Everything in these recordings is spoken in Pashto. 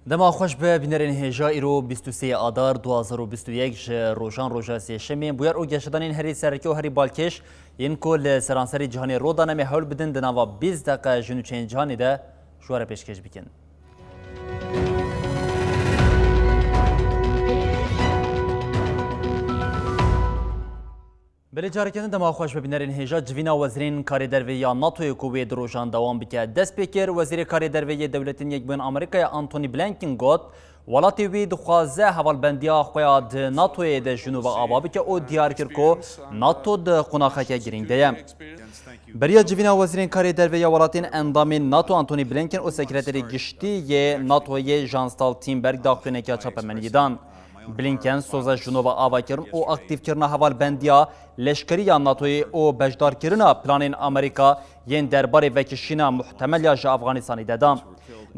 دما خوش به بینرین هجا ایرو 23 آذر 2021 روزان روزا سیشمی بویر او گشتدانین هری سرکی و هری بالکش این کل سرانسری جهانی رودانه می حول بدن دنوا 20 دقیقه جنو چین جهانی ده شواره پیشکش بکن. بله جارکن دما خوش به بینرین هجا جوینا وزیرین کاری دروی یا ناتوی کوی دروژان دوام بکه دست پیکر وزیر کاری دروی دولتین یک بین آمریکای آنتونی بلینکن گوت ولاتی وی دخوازه حوالبندیا خویا د ناتوی د جنوب آبا بکه او دیار کرکو ناتو د قناخه که گرینگ دیم. بریا جوینا وزیرین کاری دروی یا ولاتین اندامین ناتو آنتونی بلینکن او سکرتری گشتی ی ناتوی جانستال تیمبرگ داخلینه که چاپمنیدان. بلینکن سوزا جنوبا آوا کرن او اکتیف کرنا حوال بندیا لشکری یا ناتوی او بجدار کرنا پلانین امریکا ین درباره وکشینا محتمل یا جا افغانستانی دادم.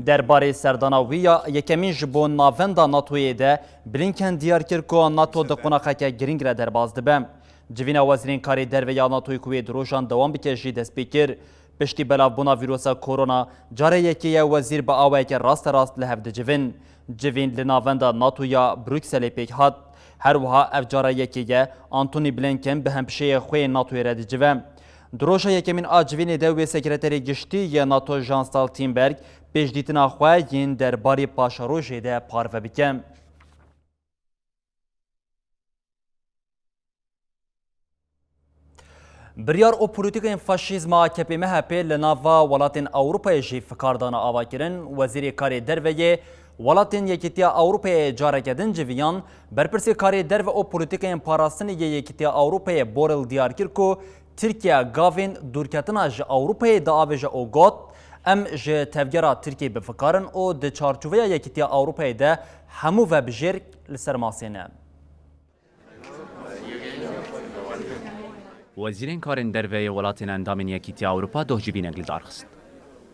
درباره سرداناوی یا یکمین جبون ناوندا ناتوی ده بلینکن دیار کرکو ناتو دقوناقه که گرینگ را درباز دبم. جوینا وزیرین کاری دروی یا ناتوی کوی دروژان دوام بکشی دست پیکر پشتی بلاف بونا ویروسا کورونا جاره یکی وزیر با آوه که راست لحف جوین. جوین لناوندا ناتو یا بروکسل پیک هات هر وها اف جاره یکیه آنتونی بلینکن به همپشه خوی ناتوی رد جویم. دروژا یکمین آجوین دوی سکرتری گشتی یا ناتو جانستال تیمبرگ پیش دیتنا خواه ین درباری پاشاروژی ده پارو بکم. بریار او پولیتیکین فاشیزم AKP MHP لناوا ولاتین اوروپای جی فکاردان آوا کرن وزیر کاری دروی ولاتین یکیتیا اوروپای جارکدن جویان برپرسی کاری درو او پولیتیکین پاراستنی یکیتیا اوروپای بورل دیار کرکو ترکیه گاوین دورکتنا ج اوروپای دا آویج او گوت ام ج تفگرا ترکیه بفکارن او د چارچوبه یکیتیا اوروپای ده همو و بجرک لسرماسینه. وزیرین کارن دروی ولاتین اندامین یکیتی اوروپا دو جیبین اگل دارخست.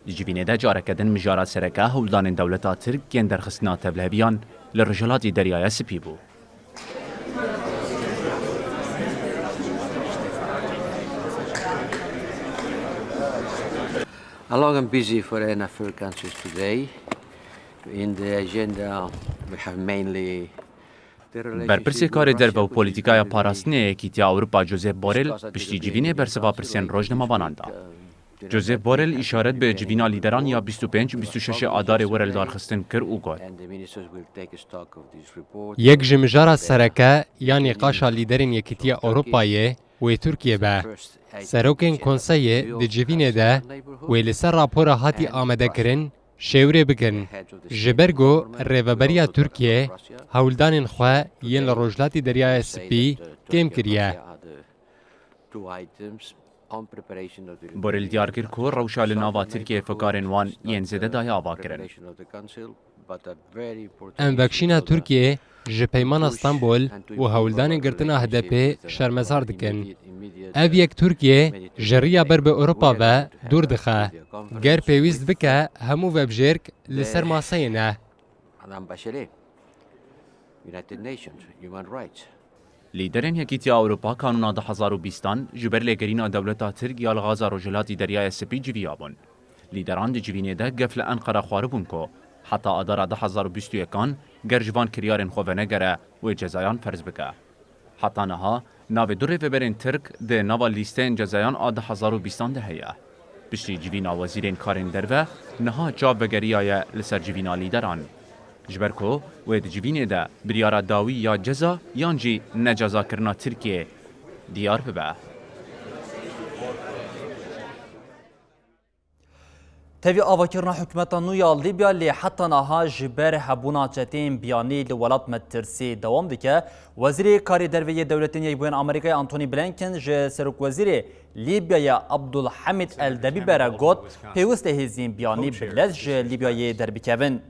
جیبینه ده جارکدن مجارا سرکه هولدان دولتا ترک گین درخستنا تبلهبیان لرجلاتی دریای سپی بو. Although I'm busy for NFR countries today, in the agenda we have mainly برپرسی کار در و پولیتیکای پاراستنی یکیتی اوروپا جوزف بورل پشتی جیوینه برسوا پرسین روزنامه واناندا. جوزف بورل اشارت به جیوینا لیدران یا 25-26 آذر ورل دارخستن کر او گفت. یک جمجارا سرکه یعنی قاشا لیدرین یکیتی اوروپایه و ترکیه به سروکین کنسیه دی جیوینه ده و لسر راپورا هاتی آمده کرن شوره بکن. جبرگو ریوبریا ترکیه هولدان خواه ین لروجلاتی دریای سپی کم کریه. بورل دیار کرد که روشا لناوا ترکیه فکارن وان ین زده دای آوا کرن. ام وکشینا ترکیه جپیمان استانبول و هولدان گرتنا هدپی شرمزار دکن. او یک ترکیه جریا بر به اروپا و دور دخه. گر پیویست بکه همو وبجرک لسر ماسه نه. لیدرین یکیتی اوروپا کانونا 2020 جبر لگرینا دولتا ترک یا لغازا روجلاتی دریای سپی جویا بون. لیدران دی جوینه ده گفل انقره خواربون که حتی آدار 2021 گر جوان کریارن خواه نگره و جزایان فرض بکه. حتی نها ناو دو ریوبرین ترک ده ناو لیستین جزایان 2020 ده هیه. بشتی جوینا وزیرین کارین دروه نها جاب بگریای لسر جوینا لیدران. جبرکو و دی جوینه ده بریارا داوی یا جزا یانجی نجزا کرنا ترکیه دیار ببه. تبي آواکرنا حکومت نویا لیبیا لی حتی نها جبر هبونا چتین بیانی لولات مترسی دوام دیگه وزیر کاری درویه دولتین یک بین آمریکای آنتونی بلینکن ج سرک وزیر لیبیا عبدالحمید الدبی برا گوت پیوست هزین بیانی بلد ج لیبیای دربی کون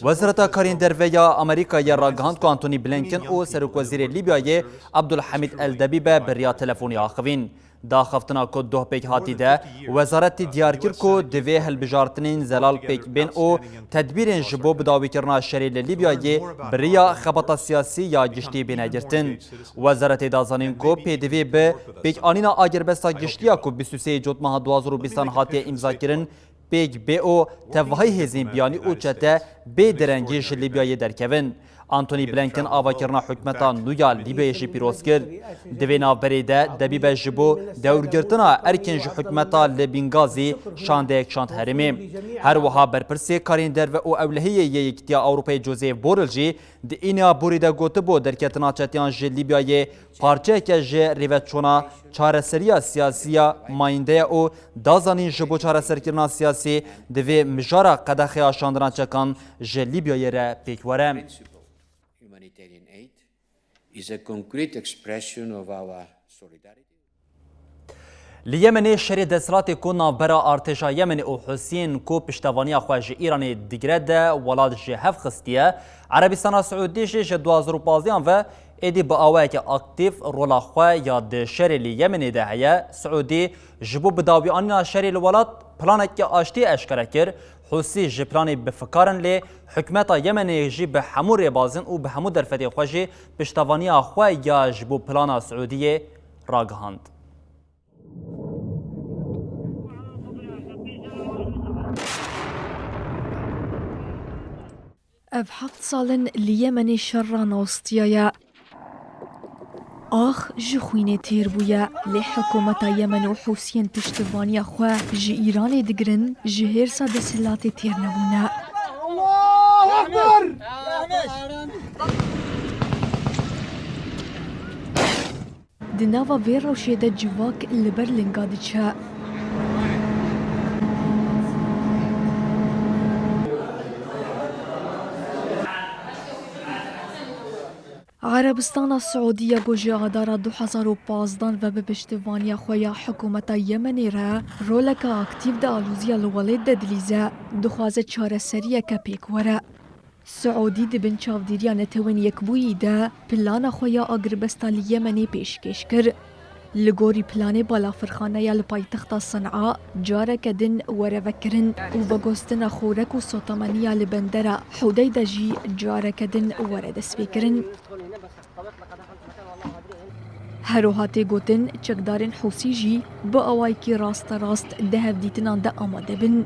وزارت کارین درویه آمریکا یا راگهاند که آنتونی بلینکن او سرک وزیر لیبیای عبدالحمید الدبی بریا تلفونی آخوین دا خفتنا کو دوه پیک هاتی ده وزارت دیارکر کو دوی هلبجارتنین زلال پیک بین او تدبیرین جبو بداوی کرنا شری لیبیای بریا خبط سیاسی یا گشتی بین گرتن وزارت دازانین کو پی دوی به پیک آنینا آگربستا گشتیا کو 23 جوت ماه 2020 هاتی امضا کرن پیک به او توهی هزین بیانی او چته به درنگی لیبیای درکون آنتونی بلینکن آواکرنا حکمتا نویا لیبیایشی پیروز کرد دوی ناوبری ده دبی به جبو دورگرتنا ارکنج حکمتا لبینگازی شانده اکشاند هرمی هر وها برپرسی کارین در و او اولهی یکتیا اوروپای جوزیف بورل جی ده اینا بوری ده گوته بو درکتنا چتیان جی لیبیای پارچه که جی ریوت چونا چارەسەریە سیاسیە مایندەیە و دازانین ji بۆ چارەسەرکردنا سیاسی divê mijara qedexeya şandinaçekan ji Libyayê re pêkwere. Humanitarian aid is a concrete expression of our solidarity. Li Yemenê şerê desthilatê ku navbera artêşa Yemenê û Husîn ku piştevaniya xwe ji Îranê digire de welat ji hev xistiye, Erebistana Siûdî jî ji 2015 ve êdî bi awayekî aktif rola xwe ya di şerê li Yemenê de heye, Siûdî ji bo bidawîanîna şerê li welat planekî aştî eşkere kir, Husî ji planê bifikarin lê hikûmeta Yemenê jî bi hemû rêbazin û bi hemû derfetê xwe jî piştevaniya xwe ya ji bo plana Siûdiyê ragihand. ev heft salin li Yemenê şerra navstiyaya ax ji xwînê têr bûye lê hikûmeta Yemen û Hûsiyên piştîvaniya xwe ji Îranê digirin ji hêrsa desthilatê têr nebûne. Di nava vê rewşê de civak li ber linga diçe. عربستان سعودیه گوژه آدارا 2015 و به پشتیوانی خویا حکومت یمنی را رولکا اکتیو ده آلوزیا لولید ده دلیزه دخوازه چاره سریه که پیک وره. سعودی ده بین چاودیریا نتوین یک بویی ده پلان خویا آگربستان یمنی پیشکش کر. لگوری پلان بالا فرخانه یا لپایتخت صنعا جاره کدن وره وکرن و بگوستن خورک و سوتامنیا لبندره حودی دجی جاره کدن وره دست بکرن. هروهاتی گوتن چکدارن حوسی جی با اوای کی راست ده دیتنان ده آماده بن.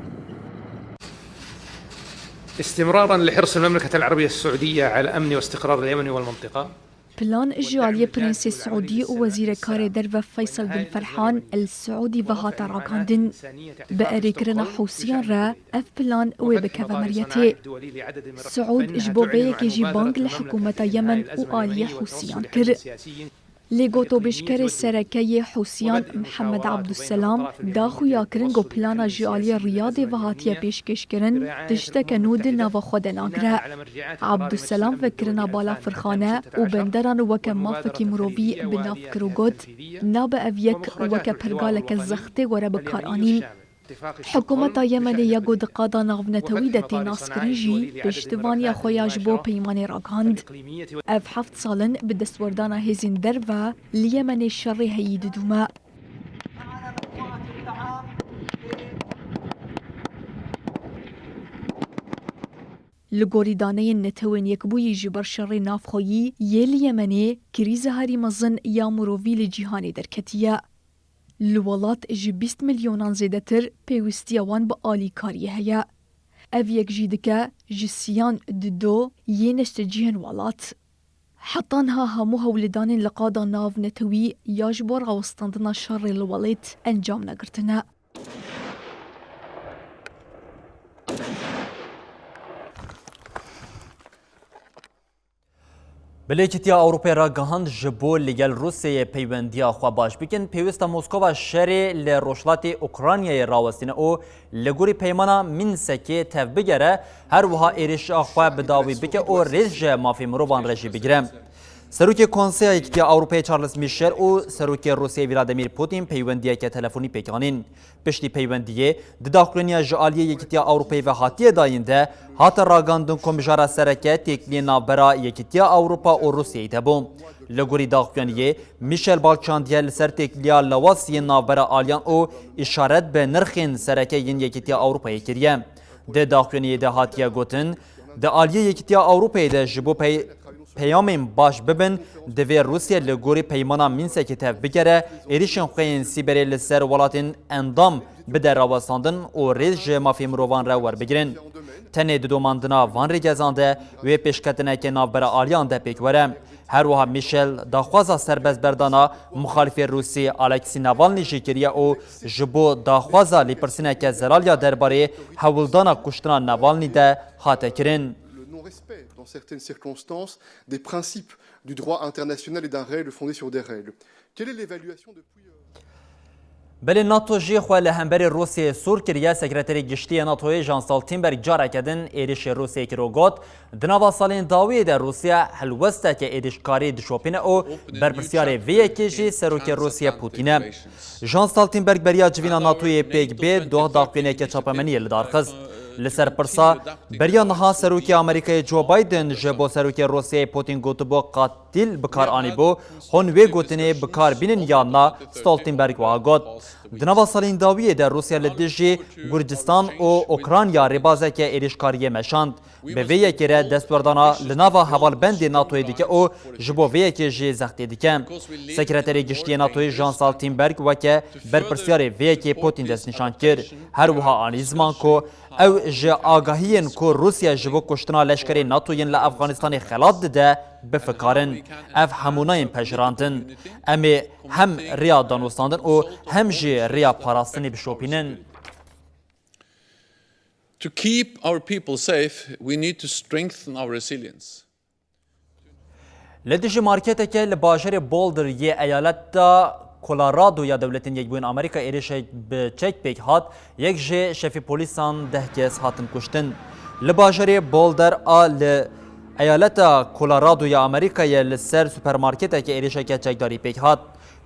استمرارا لحرص المملكة العربية السعودية على أمن واستقرار اليمن والمنطقة. پلان اجرایی پرنس سعودی و وزیر کار در و فیصل بن فرحان السعودی و هات راکاندن به اریکرنا حوسیان را اف پلان و بکو مریته سعود اجبوبه که جی بانگ لحکومت یمن و آلی حوسیان کر لگوتو بشکر سرکه حوسیان محمد عبدالسلام داخو یا کرن گو پلانا جالی ریاض و هاتیه پیشکش کرن تشتک نود نوا خود ناگره عبدالسلام فکرنا بالا فرخانه و بندران وکه مافکی مروبی بناف کرو گود ناب اویک وکه پرگالک زخته وره بکار آنین حکومت یمن یگو دقادا ناونتوی ده تیناس کرنجی پشتوانی خویاج بو پیمان راگاند. اف هفت سالن به دستوردان هزین در و لیمن شر هید دوما. لگوری دانه نتوین یک بوی جبر شر نافخویی یه لیمنه کریز هاری مزن یا مرووی لجیهانی درکتیه. لولات جی 20 میلیونان زیده تر پیوستی وان با آلی کاریه هیا. او یک جیدکه جسیان دو یه نشت جیهن ولات. حتانها همو هولدان لقادا ناو نتوی یاج بور غوستاندنا شر لولات انجام نگرتنه. بلکتیا اروپای را گهاند جبو لگل روسیه پیوندیا خوا باش بکن پیوستا مسکو شری لروشلات اوکراینای راوستین او لگوری پیمانا منسکی تف بگره هر وها ایرش خوا بداوی بکه او ریج مافی مروبان رژی بگیرم. سروک کنسیه یکتیا اروپای چارلز میشل او سروک روسیه ولادیمیر پوتین پیوندیه که تلفنی پیکانین. پشتی پیوندیه دداخلینیا جالیه یکتیا اروپای و هاتیه داینده هات راگاندن کمجارا سرکه تکلی نابرا یکتیا اروپا و روسیه تبوم. لگوری داخلینیه میشل بالچاندیه لسر تکلیا لواسی نابرا آلیان او اشارت به نرخین سرکه ین یکتیا اروپای کریه. ده داخلینیه ده هاتیه گوتن ده آلیه یکتیا اروپای ده جبو پیامین باش ببن دوی روسیه لگوری پیمانا مینسه که تف بگره ایریشن خوین سیبری لسر ولاتین اندام بده راوستاندن و ریز مافی مروان را ور بگیرن. تنه دوماندنا وان ریگزانده و پیشکتنه که نابرا آلیان ده پیکوره. هر وها میشل داخوازا سربز بردانا مخالف روسی الکسی ناوالنی جیکریه او جبو داخوازا لیپرسینه که زرالیا درباره حولدانا کشتنا ناوالنی ده خاطه کرن. respect dans certaines circonstances des principes du droit international et d'un règle fondé sur des règles. Quelle est l'évaluation depuis بله ناتو جی خو له همبر روسیه سور کریه سکرتری گشتی ناتو جان استالتنبرگ جارا کدن ایریش روسیه کی روگوت دنوا سالین داوی در روسیه هلوسته که ایریش کاری دشوپینه او برپرسیار وی کیجی سروک روسیه پوتینه جان استالتنبرگ بریا جوینا ناتو پیگ به دو داقینه که چاپمنی لدارخز لسر پرسا بریا نها سروکی آمریکای جو بایدن جبو سروکی روسیه پوتین گوتو بو قاتل بکار آنی بو هون وی گوتنه بکار بینن یانا ستالتنبرگ واگوت دنوا سالین داویه در روسیه لدجی گرجستان و اوکراینیا ربازه که ایریشکاریه مشاند به ویه که دست بردانا لناوا حوال بند ناتوی دیگه او جبو ویه که جی زختی دیگه سکرتری گشتی ناتوی جان استالتنبرگ وکه برپرسیار ویه که پوتین دست نشان کرد هر وها آنیزمان کو او جه آگاهین که روسیه جبو کشتنا لشکری ناتوین لافغانستان خلات ده بفکارن اف هموناین پجراندن امی هم ریا دانوستاندن و هم جه ریا پاراستنی بشوپینن. To keep our people safe, we need to strengthen our resilience. لدیجی مارکت که لباجر بولدر یه ایالت دا کلارادو یا دولتین یک بوین آمریکا ایریش به چک پیک هات یک جه شفی پولیسان ده کس هاتن کشتن. لباجر بولدر آل ایالت کلارادو یا آمریکا یا لسر سوپرمارکت که ایریش که چک داری پیک هات.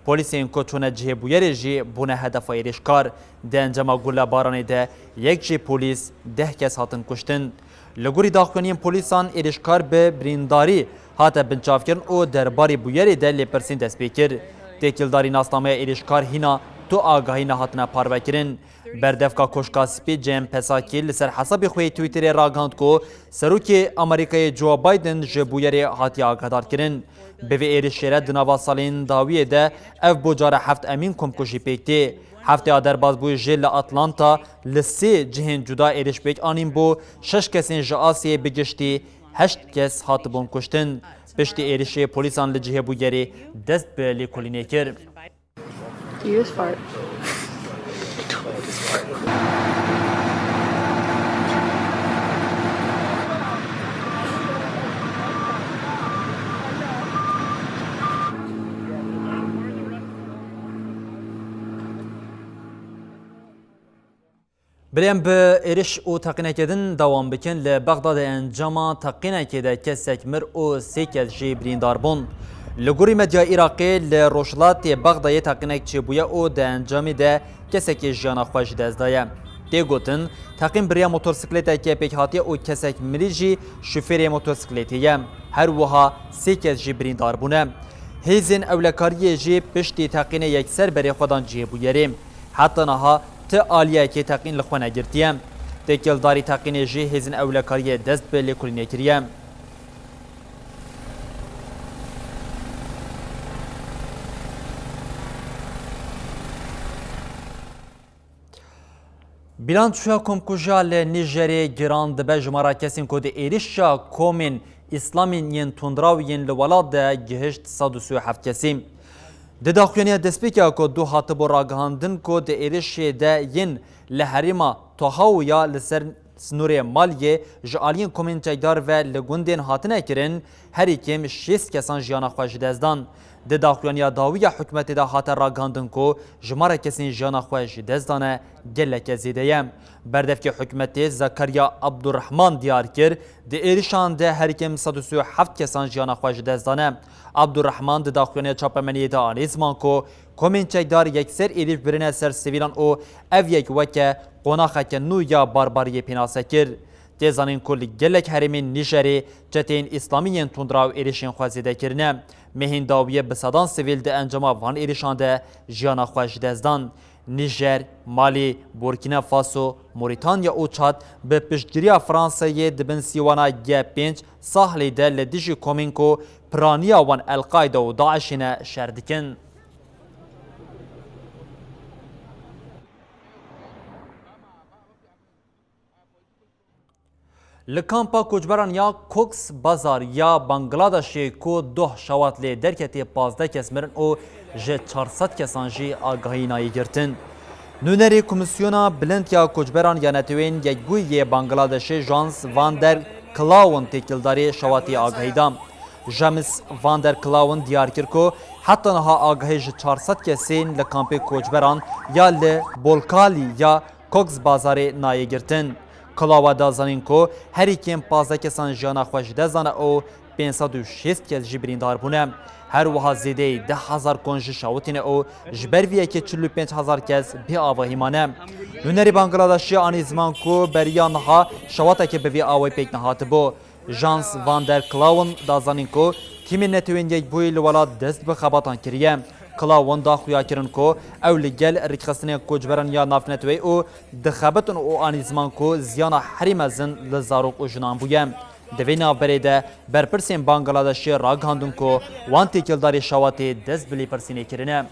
پلیسین که چونه جه بویری جی بونه هدف ایریش کار ده انجام گوله بارانی ده یک جه پولیس ده کس هاتن کشتن. لگوری داخلین پولیسان ایریش کار به برینداری هات بنچاف کرن او درباری بویری ده لیپرسین دست بیکر. تکیلداری ناسنامه ایریشکار هینا تو آگاهی نهاتنا پارو کرن بردفکا کوشکا سپی جیم پساکی لسر حساب خوی تویتر راگاند کو سروک آمریکای جو بایدن جبویری هاتی آگادار کرن به وی ایریشیره دنوا سالین داویه ده اف بوجار هفت امین کمکوشی پیکتی هفته آدر باز بوی جل اتلانتا لسی جهن جدا ایریش پیک آنیم بو 6 کسین جاسیه بگشتی 8 کس هاتبون کشتن پشتی ایریشی پولیسان لجهه بویری دست به لیکولینه کر. بریم به ایریش او تقینه کدن دوام بکن لبغداد انجام تقینه کده کسک مر او سیکت جی بریندار بون. لگوری مدیا عراقی لروشلات بغداد تقینه چه بویا او ده انجامی ده کسک جانا خوش دزدایه. دی گوتن تقین بریا موتورسیکلت که پیکاتی او کسک مری جی شوفیر موتورسیکلتیه هر وها سیکت جی بریندار بونه. هیزن اولکاری جی پشتی تقینه یک سر بری خودان جی بویریم. حتی نها ته آلیه که تقین لخوانه گرتیم. تکیلداری تقین جی هزین اولکاری دست به لیکولینه کریم. بیلانچویا کمکوژا لنیجری گراند به جمارا کسین کود ایریشا کومین اسلامین ین تندراوین لولاد ده گهشت 137 کسیم. ده داخلینی دسپیکا که دو هاتبو راگهاندن که ده ایریش ده ین لحریما توهاو یا لسر سنور مالیه جعالین کومنچیدار و لگوندین هاتنه کرن هر کم 6 کسان جیانا خواه جدزدان. ده داخلانیا داوی حکمت ده هات راگاندن کو جماره کسین جیانا خواه جدزدانه گلک زیده بردف که حکمت زکریا عبدالرحمن دیار کر ده ایرشان ده هر کم 137 کسان جیانا خواه جدزدانه. عبدالرحمن ده داخلانیا چاپمنیه ده آنیزمان کو کومنچیدار یکسر ایلیف برنه سر سویلان او او یک وکه قناخه که نو یا بارباری پیناسه کر. تیزانین کل گلک حرمین نیجری جتین اسلامیین تندراو ایریشین خوازیده کرنه. مهین داویه بسادان سویل ده انجام وان ایریشان ده جیانا خواج دزدان. نیجر، مالی، بورکینا فاسو، موریتانیا او چاد به پشتگیری فرانسه دبن سیوانا گه 5 ساحلی ده لدیجی کومینکو پرانیا وان القاعده و داعشین شردکن. لکامپا کوچبران یا کوکس بازار یا بنگلادش کو 2 شوات لی درکتی 15 کس مرن او جه 400 کسان جی آگاهی نایی گرتن. نونری کمیسیونا بلند یا کوچبران یا نتوین یک بوی بنگلادش جانس واندر کلاون تکیلداری شواتی آگاهی دام. جامس واندر کلاون دیار کرکو حتی نها آگاهی جه 400 کسین لکامپ کوچبران یا لبولکالی یا کوکس بازار نایی گرتن. کلاوا دازانین کو هر کیم 15 کسان جانا خوش دزانه او 506 کس جبریندار بونه. هر وها زیده 10,000 کنج شاوتین او جبرویه که 45,000 کس بی آواهیمانه. نونری بانگلادشی آنیزمان کو بریانها شواته که بوی آوی پیک نهات بو. جانس واندر کلاون دازانین کو تیمی نتوین یک بوی لولاد دست به خباتان کریه. کلاون دا خویا کرن کو او لگل رکخستنی کوچبران یا نافنتوی او دخبتن او آنیزمان کو زیانا حریم زن لزاروق و جنان بویم. دوی نافبری ده برپرسین بانگلادشی راگاندن کو وان تکیلداری شواتی دست بلی پرسینی کرنه.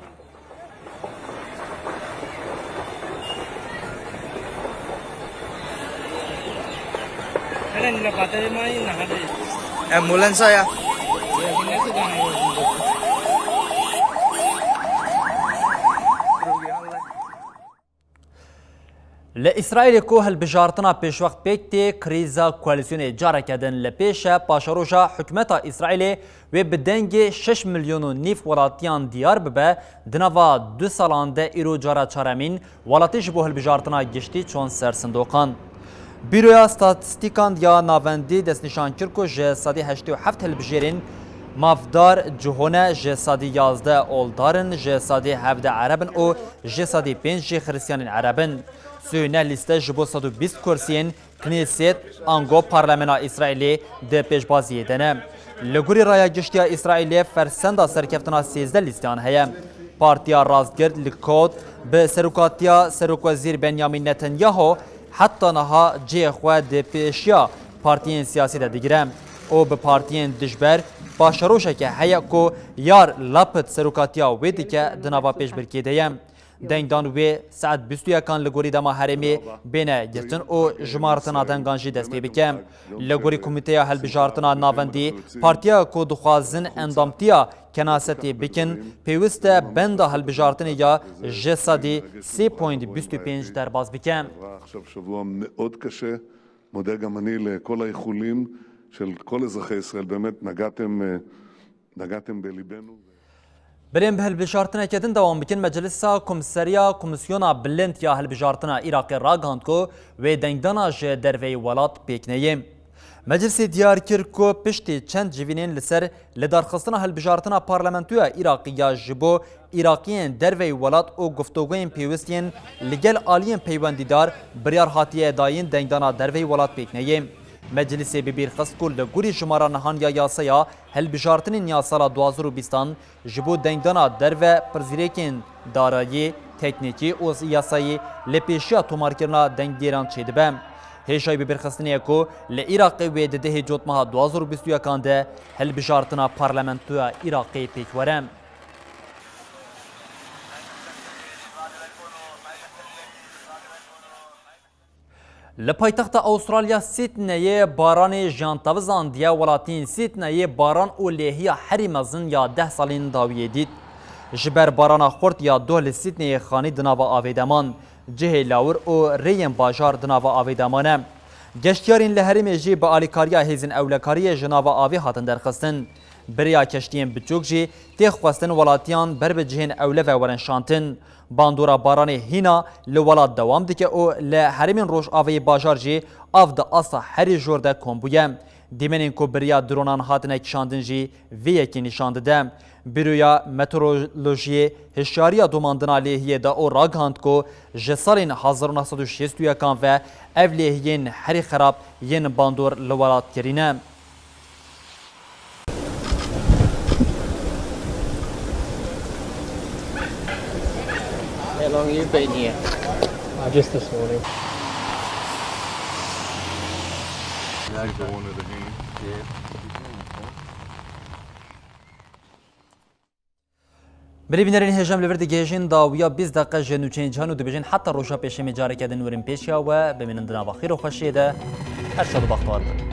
Ambulans saya. لإسرائيل كو هالبجارتنا پیش وقت بيكتي كريزا كواليسيون جارة كدن لبيشة باشروجا حكمتا إسرائيل وبدنج 6 مليون نيف ولاتيان ديار ببا دنوا 2 سالان ده إيرو جارة چارمين ولاتيش بو هالبجارتنا گشتي چون سر صندوقان. بیرویا ستاتستیکان دیا ناوندی دست نشان کرکو جه سادی 87 هلبجیرین مافدار جهونه جه سادی 11 اولدارن جه سادی 17 عربن او جه سادی 5 جه خریسیان عربن. سوینه لیسته جبو 120 کرسین کنیست آنگو پارلمنا اسرائیلی ده پیشبازی دنه. لگوری رای گشتیا اسرائیلی فرسنده سرکفتنا 13 لیستیان هیا. پارتیا راستگرد لکود به سروکاتیا سروکوزیر بنیامین نتنیاهو حتی نها جه خواه ده پیشیا پارتیین سیاسی ده دیگرم. او به پارتیین دجبر باشروشه که هیا کو یار لپت سروکاتیا ویدی که دناوا پیش برکی دیم. دنگدان وی ساعت 21 کان لگوری دما حرمی بینه گرتن او جمارتنا دنگانجی دست پی بکم. لگوری کمیته هلبجارتنا ناوندی پارتیا کو دخوازن اندامتیا کناستی بکن پیوست بند هلبجارتنی یا جسادی 3.25 در باز بکم. עכשיו שבוע מאוד קשה, מודה גם אני לכל האיחולים של כל אזרחי ישראל, באמת נגעתם בליבנו. بریم به هلبجارتنا کدن دوام بکن مجلسا کمسریا کمیسیونا بلند یا هلبجارتنا عراق راگاند کو و دنگدانا جه دروی ولات پیکنیم. مجلس دیار کرد کو پشتی چند جوینین لسر لدارخستنا هلبجارتنا پارلمنتویا عراقیا جبو عراقیین دروی ولات او گفتگوین پیوستین لگل آلین پیوندیدار بریار هاتیه داین دنگدانا دروی ولات پیکنیم. مجلس ببیر خستکل لگوری جمارا نهان یا یاسیا هلبجارتنین یاسالا 2020 جبو دنگدانا درو پرزیریکین دارایی تکنیکی او یاسایی لپیشیا تومارکرنا دنگدیران چیدبه. هیشای ببیر خستنیه کو لعراقی و دده جوتمها 2021 کانده هلبجارتنا پارلمنتویا عراقی پیکورم. لپایتخت استرالیا سیدنی باران جانتاوزان دیا ولاتین سیدنی باران او لیهی حریمزن یا 10 سالین داویه دید. جبر باران خورد یا دول سیدنی خانی دناوا آویدمان جه لاور او ریم باجار دناوا آویدمانه. گشتیارین لهرم جی با آلیکاریا هیزن اولکاری جناوا آوی هاتن درخستن بریا کشتین بچوک جی تیخ خواستن ولاتیان بر بجهن اوله و ورن شانتن باندورا باران هینا لولات دوام دکه او لهرمین روش آوی باجار جی آف دا اصا هری جور دا کمبویم دیمنین کو بریا درونان هاتن کشاندن جی وی یکی نشانده ده برویا مترولوژی هشیاریا دوماندنا لیهیه دا او راگهاند کو جسالین 1961 کان و ev lehiyên herî xerab yên bandor li welat kirîne. How long have you been here? Just this morning. بریبینرین هجام لور دیگهجین داویا 20 دقیقه جنوچین جهانو دبیجین حتی روشا پیشمی جاری کردن ورین پیشیا و بمینندنا بخیر و خوشیده هر شاد و بختوار